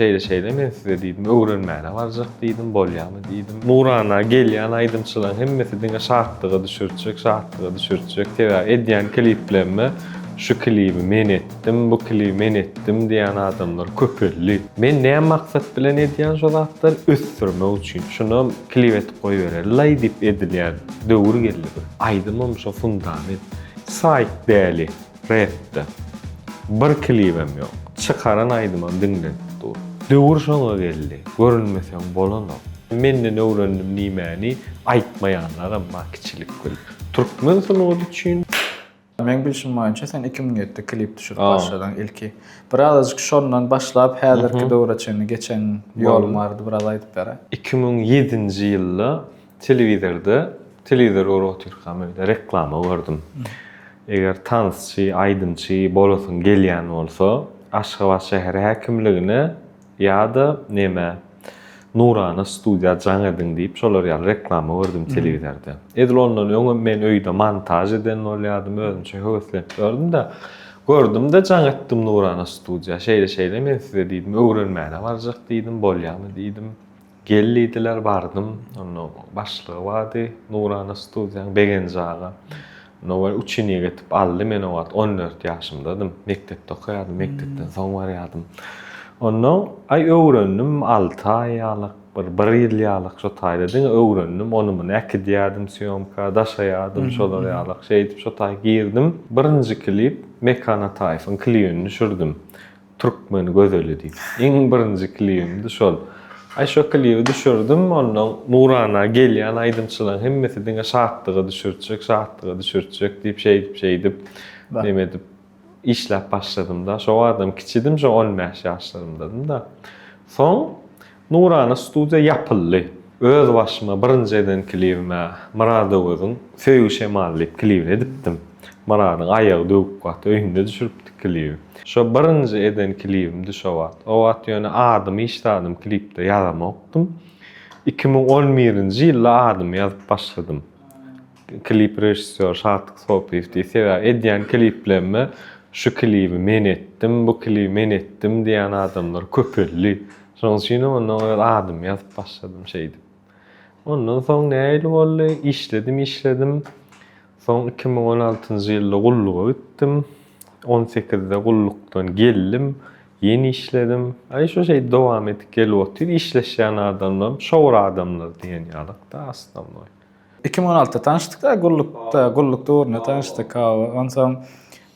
Şeyle men size diýdim, öwrenmäne barjak diýdim, bolýarmy diýdim. Nurana gelýän aýdymçylaryň hemmesi diňe şartlygy düşürjek, tebä edýän kliplerimi, şu klibi men etdim, bu klibi men etdim diýen adamlar köpelli. Men näme maksat bilen edýän şo zatlar ösdürmek üçin şunu klip etip goýberer. Lay dip edilýän döwür geldi. Aýdymam şo fundament. Sayt däli, rapde. Bir klibim ýok. Çıkaran aýdymam diňden dur. Döwür şoňa geldi. Görünmesem bolanok. Menden öwrendim nimäni aýtmaýanlar amma kiçilik bol. Türkmen sunugy üçin Men bilşim boýunça sen 2007-de klip düşürip başladın ilki. Birazcık şondan başlap häzirki döwreçeni geçen ýolum bardy, biraz aýdyp bere. 2007-nji ýylda telewizor öwretýärkämde reklama gördüm. Eger tansçy, aýdymçy bolasyn gelýän bolsa, Aşgabat şäheri häkimligine ýa-da näme Nurana studiýa jaňydyň diýip şolar ýaly reklama gördüm telewizorda. Edil ondan öňe men öýde montaj eden bolýardym, özümçe höweslenip gördüm de jaňytdym Nurana studiýa. Şeýle men size diýdim, öwrenmäne barjak diýdim, bolýarmy diýdim. Geldiler bardym, onu başlygy bardy Nurana studiýaň begenjaga. Nowar uçyny getip aldy, men o wagt 14 ýaşymdadym. Mektepde okuýardym, mektepden soň barýardym. Ondan öwrendim 6 aýalyk, bir ýyl ýalyk şo taýda öwrendim. Onu men äkidýärdim, syýomka, daşaýardym, şolar ýalyk şeýdip şo taý girdim. Birinji klip Mekana Taýfyň klibini düşürdüm. Türkmen gözeli diýip. Iň birinji klibimdi şol. Şo klibi düşürdüm, ondan Nurana gelýän aýdymçylaryň hemmesi diňe şartlygy düşürjek diýip şeýdip näme edip işläp başladym da. Şo adam kiçidim, şo 15 ýaşlarymdadym da. Soň Nurana studiýa ýapyldy. Öz başyma birinji eden klibime Muradowyň Söýgü Şemal diýip klibini edipdim. Muradyň aýagy döwüp gatdy, öýünde düşüripdik klibi. Şo birinji eden klibimdi şo wagt. O wagt ýöne adymy işlädim klipde ýazamokdum. 2011-nji ýylda adymy ýazyp başladym. Klip rejissör Şartyk Sopiýew diýip edýän kliplerimi şu klibi men etdim, bu klibi men etdim diýen adamlar köpelli. Şoň üçin ondan adymy ýazyp başladym şeýdi. Ondan soň näme boldy? İşledim. Soň 2016-njy ýylda gulluga gittim. 18-de gullukdan geldim. Yeni işledim. Şo şeýdi dowam edip gelip otyr. İşleşýän adamlar, şowr adamlar diýen ýalykda aslında. 2016-da tanıştık da gullukda urna tanıştık. Ondan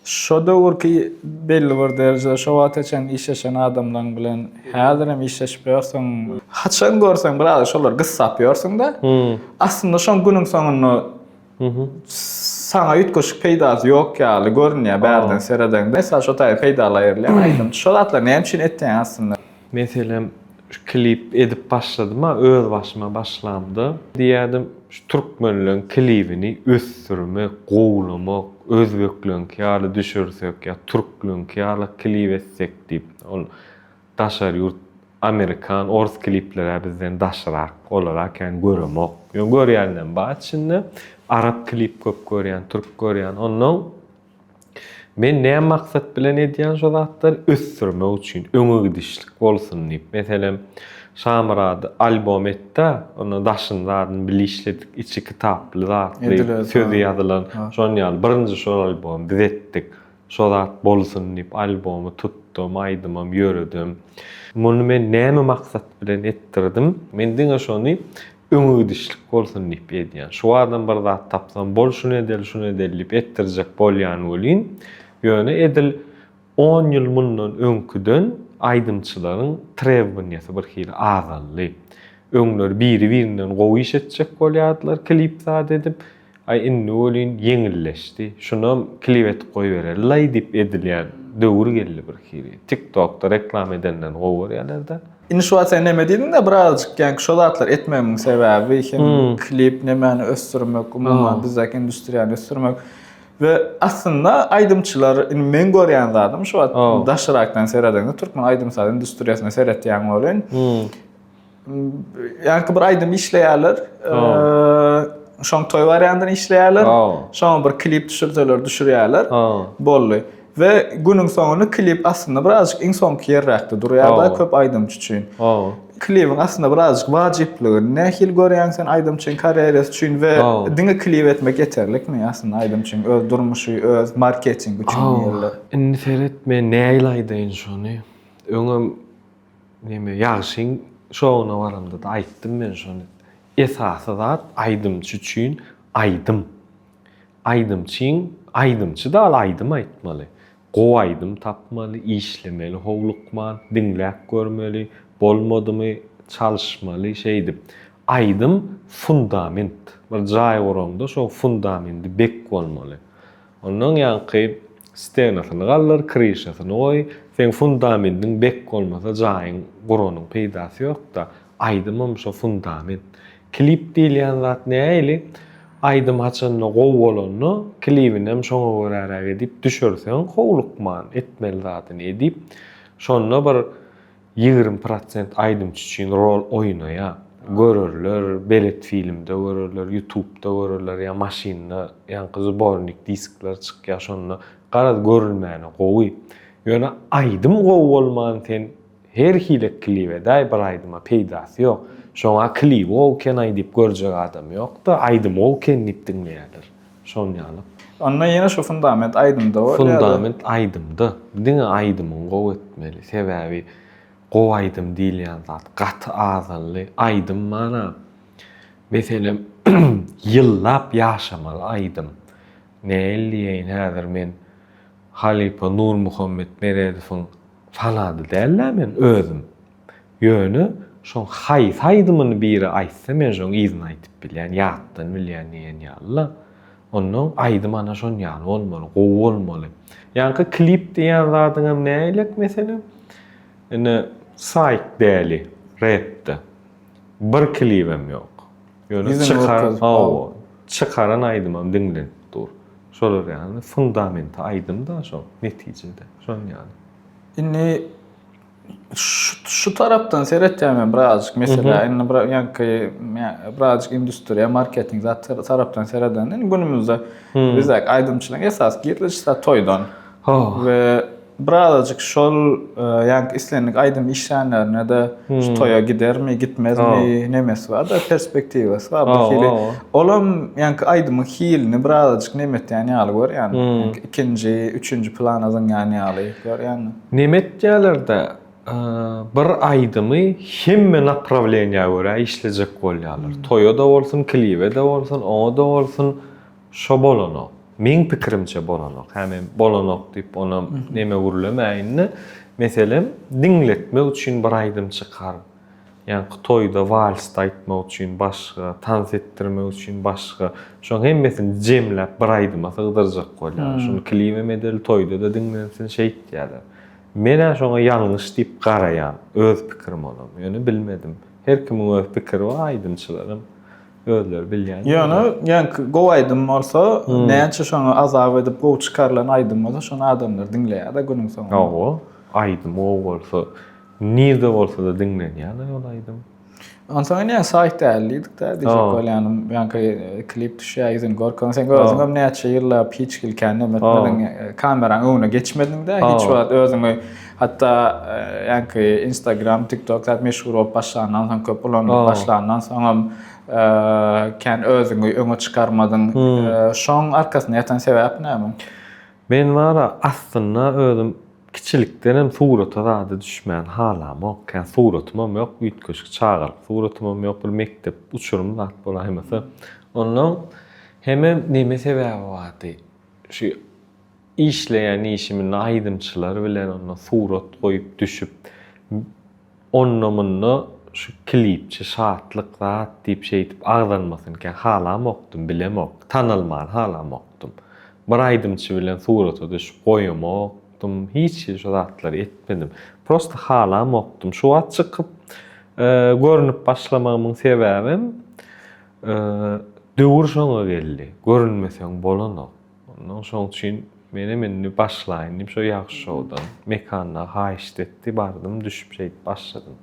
şo döwürki belli bir derejede şo wagtçan işleşen adamlaryň bilen häzir hem işleşip ýörseň, haçan görseň biraz şolar gyssap ýörseň da. Aslında şo günüň soňuny sana ýetgeşik peýdasy ýok ýaly görünýär bärden sereden. Mesela şo taý peýdalaýarlar. Aýdym, şo zatlar näme üçin etdiň aslında? Meselem klip edip başladım ha, öz başıma başlamdı. Diýärdim, şu türkmenliň klibini ösdürmek, gowlamak, özbekliň ýaly düşürsek ýa türkliň ýaly klip etsek diýip, ol daşar ýurt Amerikan, Ors klipleri bizden daşarak olarak görümek. Görýänden başynda Arap klip köp görýän, türk görýän. Ondan men näme maksat bilen edýän şo zatlar ösdürmek üçin, öňe gidişlik bolsun diýip. Meselem Şamrady albom etdi, onu daşynlaryny bile işledik, içi kitaply zatly, sözi ýazylan. Şoň ýaly birinji şo albom biz etdik. Şo zat bolsun diýip albomy tutdum, aýdymam, ýöredim. Muny men näme maksat bilen etdirdim? Men diňe şonu öňe gidişlik bolsun diýip edýän. Şu adam bir zat tapsam, bol şunu edel diýip etdirjek bolýan bolýan. Ýöne edil 10 ýyl mundan öňküden aýdymçylaryň trewbuniýasy bir hili azaldy. Öňler biri-birinden gowy iş etjek bolýardylar, klip zat edip, indi bolýan ýeňilleşdi. Şunu klip etip goýberer. Lay dip edilýän döwür geldi bir hili. TikTok'da reklam edenler gowy ýerlerde. Indi şu wagtda näme diýdin de birazcık şo zatlar etmemiň sebäbi hem klip nämäni ösdürmek, umumyň bizdäki industriýany ösdürmek. Ve aslında aydımçılar, men görýän zatym şu wagt daşarakdan sereden türkmen aydymçylyk industriýasyna seretýän bolýan. Ýani bir aydym işleýärler. Şoň toý barýandan işleýärler. Şoň bir klip düşürýärler. Boldy. Ve günün sonunu klip aslında birazcık insonki yerrakda durýar da köp aýdymçy üçin. Klibin aslında birazcık wajyplygy. Nähil görýän sen aýdymçyň karýerasy üçin we diňe klip etmek yeterlikmi aslında aýdymçyň öz durmuşy, öz marketing üçin ýerler. Indi seretme näil aýdyn şonu. Öňem näme ýaşyň şowuna baranda da aýtdym men şonu. Esasy zat aýdymçy üçin aýdym. Aýdymçyň aýdymçy da aýdym aýtmaly. Gow aýdym tapmaly, işlemeli, howlukman, diňläp görmeli, bolmadymy çalışmaly şeýdi. Aýdym fundament. Bir jaý oranda şo fundamentti bek bolmaly. Onuň ýanky stenasyny gallar, krişasyny oý, sen fundamentin bek bolmasa jaýyň guranyň peýdasy ýok da. Aýdymam şo fundament. Klip diýilýän zat näili? Aýdym haçanly gow bolany klibinem şoňa görä edip düşürseň howlukman etmeli zatyny edip şonda bir 20% aýdymçy üçin rol oýnaýar. Görürler, belet filmde görürler, YouTube'da görürler, ya maşinda, ýanky zbornik diskler çykýar şonda garad görülmäni gowy. Ýöne aýdym gow bolman sen her hile klip edäý bir aýdyma peýdasy ýok. Şoňa klip oken aýdyp görjek adam ýok da aýdym oken dip diňleýärler. Şon ýaly. Ondan ýene şu fundament aýdymda bar. Fundament aýdymda. Diňe aýdymyň gow etmeli. Sebäbi gow aýdym diýilýän zat gat azanly aýdym mana. Meselem ýyllap ýaşamaly aýdym. Näliýen häzir men Halipa Nur Muhammed Meredowyň fanady däller men özüm. Ýöne şoň haýs aýdymyny biri aýtsa men şoň izni aýtyp bilýän, ýatdan bilýän näme ýaly. Onuň aýdym ana şon ýaly bolmaly, gow bolmaly. Ýanky klip diýen zadyňam näilek meselem? Ene saýk däli, rapda. Bir klibem ýok. Ýöne çıkaran aýdymam diňlen dur. Şolar ýani fundament aýdym da şo netijede. Şon ýaly. Inni şu tarapdan seyretjämen birazcık mesela inni birazcık industriýa, marketing zat tarapdan seyreden günümizde bizek aýdymçylyk esas girilişi toýdan. Ve birazcık şol ýanky islenlik aýdym işlänlerine de şu toýa gidermi, gitmezmi nemesi var da perspektivasi var. Bu hili olam ýanky aýdymyň hilini birazcık nemetden ýaly gör ýani ikinji, üçüncü plan azan ýaly gör ýani. Nemet ýerlerde bir aýdymy hemme направления görä işlejek bolýarlar. Toýa da bolsun, klibe de bolsun, oňa da bolsun, şo bolanok. Men pikirimçe bolanok. Häme bolanok diýip ona neme gurulamäýini meselem diňletmek üçin bir aýdym çykar. Ýani toýda vals aýtmak üçin başga, tans etdirmek üçin başga. Şoň hemmesini jemläp bir aýdyma sygdyrjak bolýar. Şonu klibe medel toýda da diňlensin şeýit ýaly. Mene şoňa ýalňyş diýip garaýan, öz pikirim olam. Ýöne bilmedim. Her kimiň öz pikiri bar, aýdymçylarym özleri bilýän. Ýani gow aýdym bolsa, näçe şoňa azap edip gow çykarlan aýdym bolsa, şonu adamlar diňleýär da günüň soňunda. Owo, aýdym o bolsa, nirde bolsa da diňlenýär ol aýdym. Ondan ýa saýt däldik da diýjek bolýanym, ýanky klip düşýär izin gorkan sen gözüňem näçe ýyllar hiç kilkände metmeden kameraň öňüne geçmedin de hiç wagt özüňi hatta ýanky Instagram, TikTok zat meşhur bolup başlandan soň köp bolan başlandan soň kän özüňi öňe çykarmadyn. Şoň arkasyna ýatan sebäp näme? Men wara aslynda özüm kiçilikden surata zady düşmän halam ok. Kän suratymam ýok, üýtgeçik çağır. Suratymam ýok, bir mektep uçurum zat bolaýmasa. Ondan hemem neme sebäbi bardy? Şu işleýän işimin aýdymçylary bilen onda surat goýup düşüp onnomunda şu klipçi şatlyk zat diýip şeýtip aglanmasyn kän halam okdum, bilem ok. Tanylman halam okdum. Bir aýdymçy bilen surata düşüp goýamok. Hiç şu zatları etmedim. Prosta halam okdum. Şu wagt çykyp görünüp başlamamyň sebäbim döwür şoňa geldi. Görünmeseň bolanok. Ondan şoň üçin meni başlaýyn diýip şo ýagşy şowdan mekanda haýşdetdi bardym, düşüp şeýip başladym.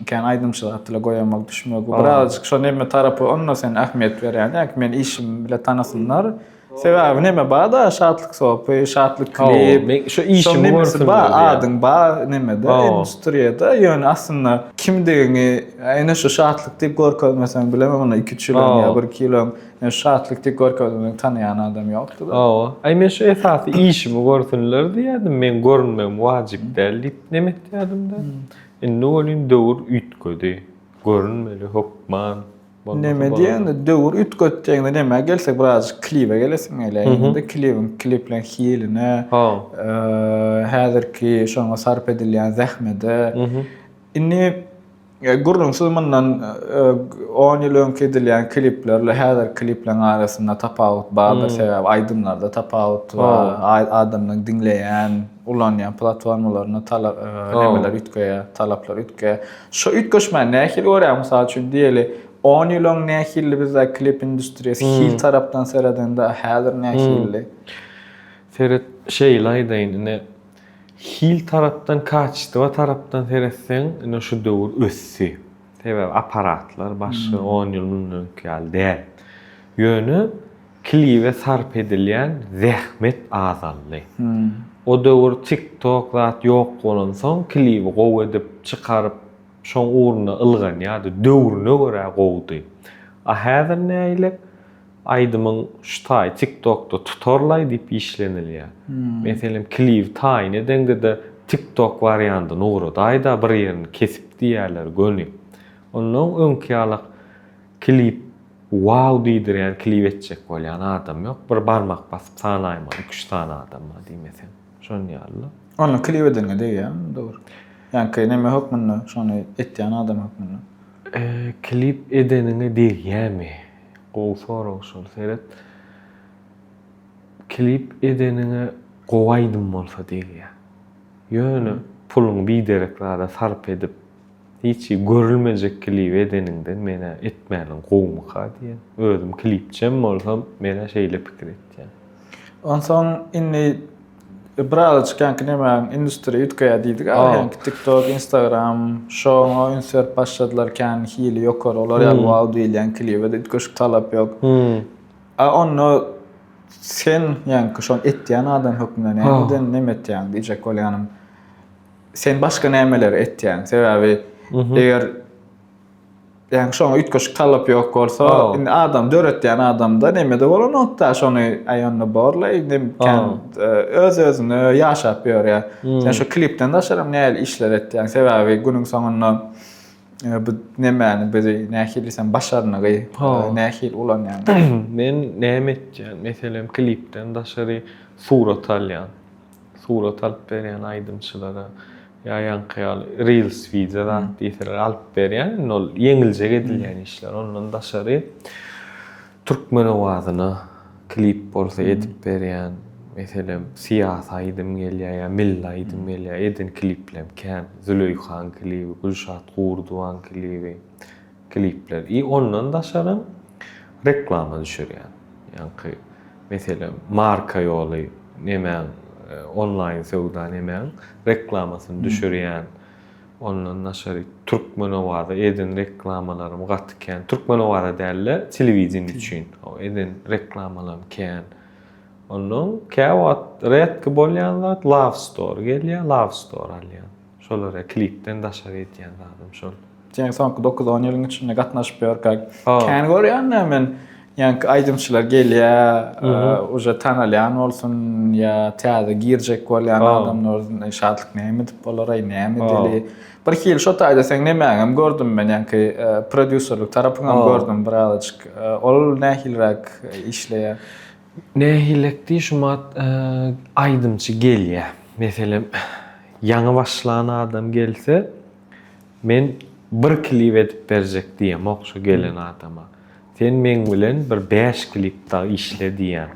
Kän aýdymçylyk tyle goýamak düşmek. Birazcık şo neme tarapy ondan sen ähmiýet berýän. Men işim bilen tanysynlar. Sebäbi näme bada şatlyk sopy, şatlyk klip. Men şu işimi görsün ba adın ba nämede Oo. industriyada ýöne aslında kimdigini ene şu şatlyk diýip görkezmesen bilemem ona 2-3 ýyl Oo. ýa 1 ýyl ene şatlyk diýip görkezmesen tanıyan adam ýokdy da. Oo. Ay men şu esasy işimi görsünler diýdim. Men görünmem wajyp däl diýip nemet diýdim da. Indi olin döwür ütgödi. Görünmeli hokman. Näme diýende döwür ütgötdiňde näme gelsek biraz klipe gelesin elinde kliplen hiline. Ha. Häzirki şoňa sarp edilýän zähmede. Inni gurrunsyz mundan 10 ýyl öňki edilýän kliplerle häzir klipleň arasynda tapawut bardyr sebäbi aýdymlarda tapawut we adamlaryň dinleýän, ulanýan platformalaryna nämeler ütgeýär, talaplar ütgeýär. Şo ütgeşmän nähili görýär mysal üçin diýeli 10 ýyl öň nähili bizde klip industriýasy hil tarapdan seredende häzir nähili. Seret şeylaýdaýyn ne hil tarapdan kaçtı ve tarapdan seretsen ne şu döwür össi. Sebäbi aparatlar başga 10 ýyl öňki däl. Ýöne klipe sarp edilýän zähmet azaldy. O döwür TikTok zat ýok bolan soň klipi gow edip çykaryp şoň uğruna ılgan ýa-da döwrüne görä gowdy. A häzir näýlik aýdymyň şu taý TikTokda tutorlaý diýip işlenilýär. Meselem klip taýyn edende de TikTok variantyny ugrada aýda bir ýerini kesip diýerler gönüp. Ondan öňki ýalyk klip wow diýdirýän klip etjek bolýan adam ýok. Bir barmak basyp sanaýma 2-3 tane adam var diýmesen. Şonu ýaly. Onu klip edilge diýýär, dogry. Ýani näme hokmunda şonu etýän adam hokmunda. Klip edenine diýýärmi? Gow soraw şol seret. Klip edenine gowaýdym bolsa diýýär. Ýöne puluň bidereklerde sarp edip hiç görülmejek klip edeninden mene etmäliň gowmuka diýen. Özüm klipçem bolsam mene şeýle pikir etýän. Onsoň inni birazajyk näme industriýa ütgeýär diýdik. Ýani TikTok, Instagram, şoňa insert başladylarken hili ýokar, olar ýa wow diýilýän klipde ütgeşik talap ýok. Onu sen ýani şoň etýän adam hökmünden näme etýän diýjek bolýanym. Sen başga nämeler etýän? Sebäbi eger ýani şoňa ütgeşik talap ýok bolsa, indi adam döretýän adamda näme-de bolan nokta şonu aýanyna borlaý, öz-özüne ýaşap ýörýär. Sen şu klipden daşaram näil işler etýän? Sebäbi günüň soňunda bu nämäni bizi nähili sen başarnygy, nähil ulanýan. Men näme etjän? Meselem klipden daşary surat alýan. Surat alyp berýän aýdymçylara ýa ýankyal reels videolar diýerler alyp berýän, ol ýeňilje edilýän işler. Ondan daşary türkmen owazyna klip bolsa edip berýän. Meselem siyas aýdym gelýär ýa milli aýdym gelýär, eden kliplem kän, Züleyxan klibi, Gülşat Gurduwan klibi, klipler. Ondan daşary reklama düşürýän. Ýani meselem marka ýoly näme online sowda näme reklamasyny düşürýän. Ondan daşary türkmen owazy eden reklamalarym gatykän. Türkmen owazy dälle telewizion üçin. O eden reklamalarym kän. Ondan käwat retki bolýan zat Love Store gelýär, Love Store alýan. Şolara klipden daşary etýän adam şol. Ýani soňky 9-10 ýylyň içinde gatnaşyp ýörkäk. Kän görýän men ýani aýdymçylar gelýär, uje tanalýan bolsun ýa täze girjek bolýan adamlar şatlyk näme dip bolar, näme dili. Bir hil şo taýda sen näme gördüm men ýani prodüserlik tarapyndan gördüm birazajyk. Ol nähilrak işleýär. Nähilekdi şumat aýdymçy gelýär. Meselem ýaňy başlayan adam gelse men bir klip edip berjek diýem okşa gelen adama. Sen men bilen bir 5 klipde işle diýen.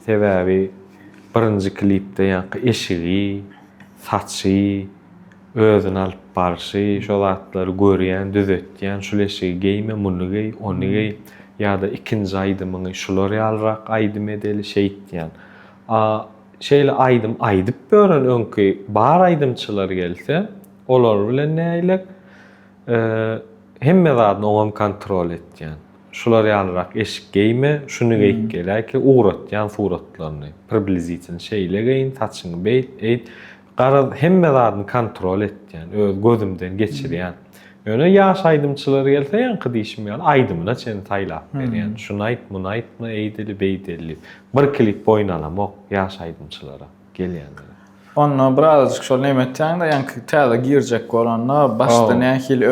Sebäbi birinji klipde ýa eşigi, saçy, özüni alyp barşy, şol atlary görýän, düzetýän, şol eşigi geyme, muny gey, ony gey. Ya da ikinci aydımını şular yalrak aydym edeli şeýtdiýän. Şeýle aýdyp bören öňki bar aýdymçylar gelse, olar bilen näýlik hemme zadyny oňam kontrol etýän. şular ýalyrak eşik geyme, şunu geyip geleki uğratyan suratlaryny priblizitin şeýle geyin, saçyny beýt, garaz hemme zadyny kontrol etýän, öz gözümden geçirýän. Ýöne ýaş aýdymçylary gelse ýanky diýişim ýaly aýdymyna çeni taýlap berýän. Şunu aýt, muny aýtma, eýdeli, beýdeli. Bir klip boýnalamok ýaş aýdymçylara gelýänler. Onu birazcık şol nemetýän da ýanky täze girjek bolanna başda nähil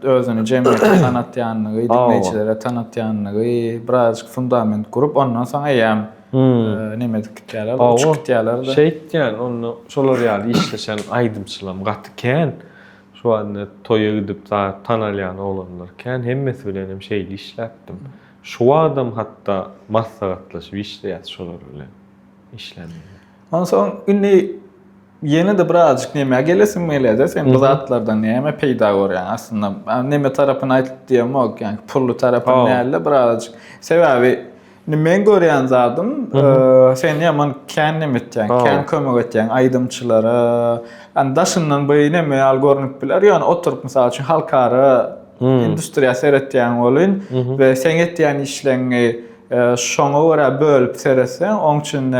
özüni jemgyýete tanatýanlygy, dinleýçilere tanatýanlygy, birazcık fundament kurup ondan soň eýem nemedik kitler, uçuk kitler da. Şeýtýän, onu şolar ýaly işleşen aýdymçylam gatykän, şu anda toýa gidip tanalýan olanlarkän hemmesi bilen hem şeýli işläpdim. Şu adam hatta maslahatlaşyp işleýär şolar bilen işlenýär. Ondan soň ünni yeni de birazcık neme gelesin meýle sen bu zatlardan neme peýda görýän aslında neme tarapyny aýtyp diýemok, yani pullu tarapyny näle birazcık sebäbi men görýän zadym sen ýaman kän nemetýän, kän kömek etýän aýdymçylara, daşyndan beýle neme al görnüp biler, ýani oturup mysal üçin halkara industriýa seretýän bolyn we sen etýän işleňi şoňa görä bölüp seresen, oň üçin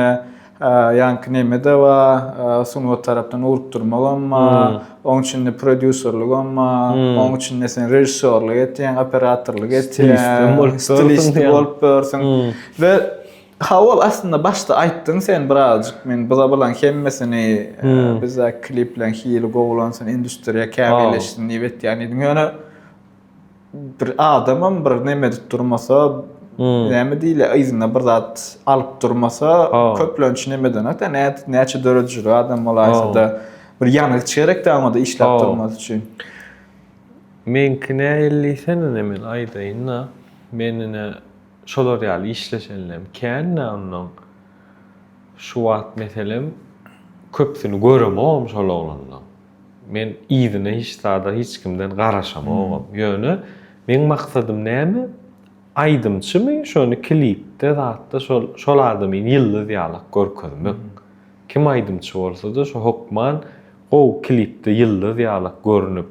ýanky nemede we sunuwat tarapdan urupdurmak amma, oň üçin prodüserlik amma, oň üçin sen rejissörlik etýän, operatorlyk etýän, stilist bolup bersin we hawal aslında başda aýtdyň sen birazcık men bilen hemmesini bize kliplen hili gowlansyn industriýa käbirleşsin diýip etýän ediň. Ýöne bir adamam bir neme durmasa näme diýle izni bir zat alyp durmasa köplenç nemeden öte näçe dörejür adam bolýsa da bir ýanyk çerek da işläp durmak üçin. Menkine 50 sene nemen aýdaýynna menine şolar ýaly işleşenlem känne onuň şu wagt meselem köpsini göremem şol olanlar. Men ýzyna hiç tada hiç kimden garaşamam. Ýöne men maksadym näme? Aýdymçymy şonu klipde zatda şol adamyň ýyldyz ýalyk görkezmek. Kim aýdymçy bolsa-da şo hokman o klipde ýyldyz ýalyk görünüp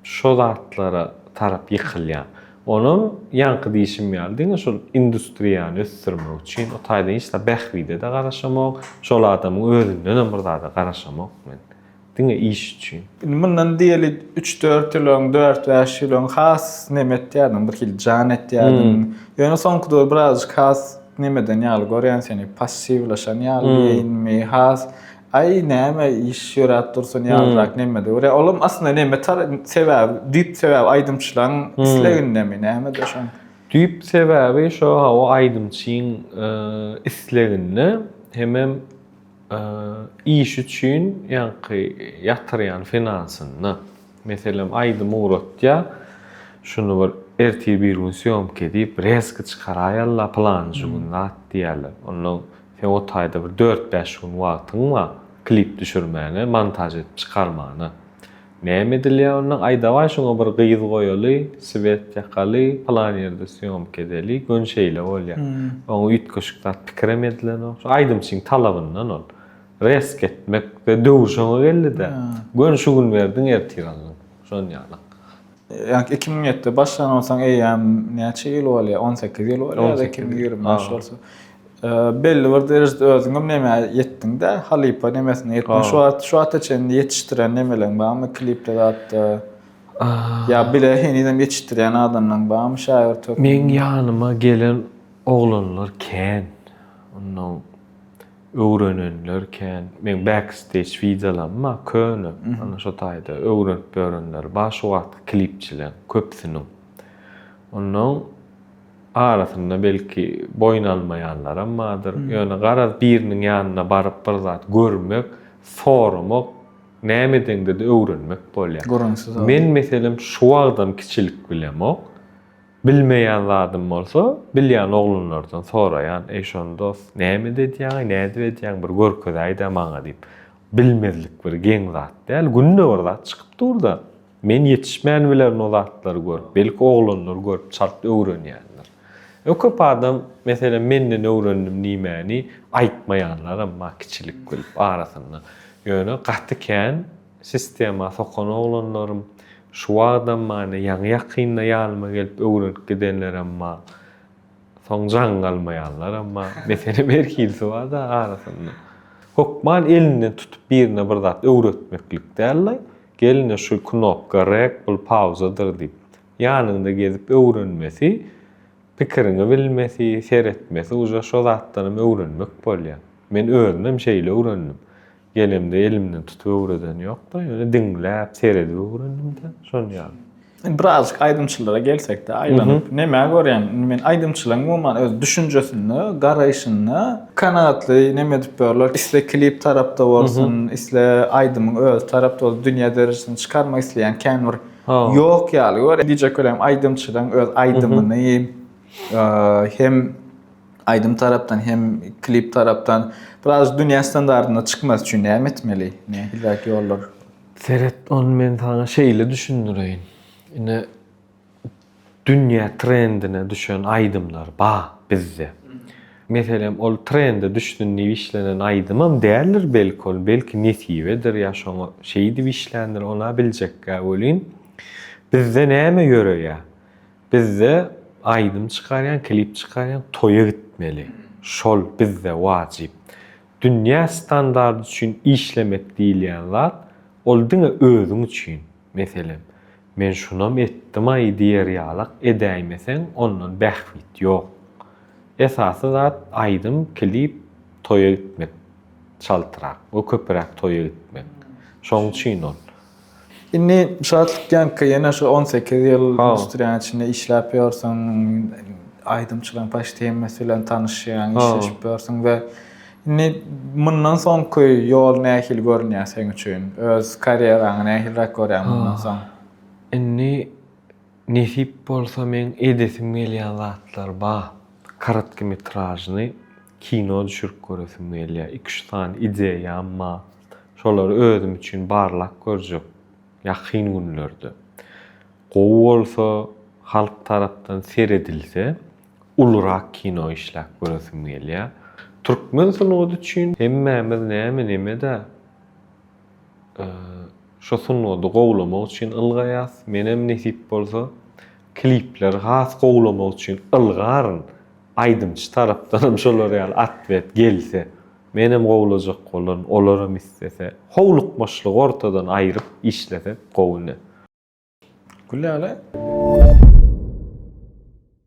şo zatlara tarap ýykylýan. Onun ýanky diýişim ýaly şol industriýany ösdürmek üçin o taýda hiç da bähwide de garaşamak, şol adamyň özünden bir zada garaşamak men. Diňe iş üçin. Bundan diýeli 3-4 ýyl, 4-5 ýyl has nemetýärdim, bir hil jan etýärdim. Ýöne soňky birazjyk has nemeden ýaly görýän seni passivlaşan ýaly beýinmi, has ay näme iş ýöräp dursun ýalyrak nemede. Olam aslında neme sebäbi, diýip sebäbi aýdymçylaryň islegindemi näme deşen? Diýip sebäbi şo o aýdymçyň isleginde hemem iş üçün ýanky ýatyrýan finansyny. Meselem aýdym uğratja şunu bir ertir bir gün syomka edip reski çykaraýarlar planjyny diýerler. Onu sen o taýda bir 4-5 gün wagtyň var klip düşürmäne, montaj edip çykarmagyny. Näme edilýär onuň aýda şoňa bir gyýyz goýaly, swet ýakaly, plan ýerde syomka edeli, gönşeýle bolýar. Onu ýetkeşikde pikirem edilen o. Aýdymçyň talabyndan ol. Resk etmek ve dövüşüne geldi de. Gön şu gün verdin ertir alın. Şon ýaly. Yani 2007'de başlanan olsan näçe ýyl bolýar? 18 ýyl bolýar, 2020 bolsa. Belli bir derejede özüňem näme ýetdiň de, Halipa nemesine ýetdiň. Şu ataçen ýetişdiren nemeleň barmy klipde zatda? Ya bile heniden ýetişdirýän adamlaryň barmy şaýar tök? Men ýanyma gelen oglanlar kän. Onu öwrenenlerken men backstage videolarma köne ana şo taýda öwrenip börenler baş wagt klipçiler köpsiniň. Onun arasynda belki boyun almayanlar ammadyr. Ýöne garaz biriniň ýanyna baryp bir zat görmek, sormak, nämedeňde de öwrenmek bolýar. Men meselem şu wagtdan kiçilik bilemok. Bilmeýän zadym bolsa, bilýän oglanlardan soraýan, "Eşon dost, näme dedýäň, näde edýäň bir görkez aýda maňa" diýip. Bilmezlik bir geň zat däl, günne bir zat çykyp durda. Men ýetişmän bilen o zatlary görüp, belki oglanlar görüp çart öwrenýärler. Köp adam meselem menden öwrendim nimäni aýtmaýanlar amma kiçilik bilip arasynda. Ýöne gatykän sistema sokan oglanlarym şu adam mani ýa-ni ýakynla ýalyma gelip öwrenip gidenler amma soň jan galmaýanlar amma mesele berkilsi bar da arasynda. Hokman elinden tutup birine bir zat öwretmeklik däl. Geline şu knopka rek bul pauzadır diýip. Ýanynda gezip öwrenmesi, pikirini bilmesi, seretmesi, uja şo zatdan öwrenmek bolýar. Men özüm şeýle öwrendim. Gelimde elimden tutup öwreden ýok da, ýöne diňläp, seredip öwrendim de, şonu ýaly. Birazcık aydımçılara gelsek de aylanıp neme görýän men aydımçylaryň umuman öz düşünjesini, garaýşyny kanatly neme diýip berler, isle klip tarapda bolsun, isle aydymyň öz tarapda bolsun, dünýä derejesini çykarmak isleýän kän bir ýok ýaly. Görýän diýjek bolýan aydymçylaryň öz aydymyny hem aydym tarapdan hem klip tarapdan biraz dünýä standardyna çykmas üçin näme etmeli? Ne hilaki ýollar? Seret onu men sana şeýle düşündireýin. Ine dünýä trendine düşen aydymlar bizde. Meselem ol trende düşdüni işlenen aydymam däldir belki ol, belki netibedir ýa şoňa şeýdi işlendir ona biljekkä bolyn. Bizde näme ýöreýär? Bizde aydym çykarýan, klip çykarýan toýa gitmeli. Şol bizde wajyp. Dünýä standardy üçin işlemek diýilýänler ol diňe özüň üçin. Meselem men şunam etdim ay diýer ýalyk edäýmesen ondan bähwit ýok. Esasy zat aydym klip toýa gitmek çaltyrak, o köpürek toýa gitmek. Şoň üçin ol. Inni şartlyk ýene şu 18 ýyl industriýanyň içinde işläp ýörsen, aydymçylaryň paştym meselem tanışýan, işleşip ýörsen we inni mundan soňky ýol nähil görünýär sen üçin? Öz karýeraňy nähil görýän mundan soň? Inni nesip bolsa men edesim gelýän zatlar karatky metrajny kino düşürüp göresim gelýär. 2-3 tane ideýa amma şolary özüm üçin barlak görjek. Ýakyn günlerde. Gowy bolsa halk tarapdan seredilse ulurak kino işläp göresim gelýär. Türkmen sunugy üçin hemmämiz näme-de şo sunugy gowlamak üçin ylgaýas. Menem nesip bolsa klipler has gowlamak üçin ylgaryn aydymçy tarapdan şolary ýaly atwet gelse menem gowlajak bolan olaram istese howlukmaşlyk ortadan aýryp işlese gowuny. Gülle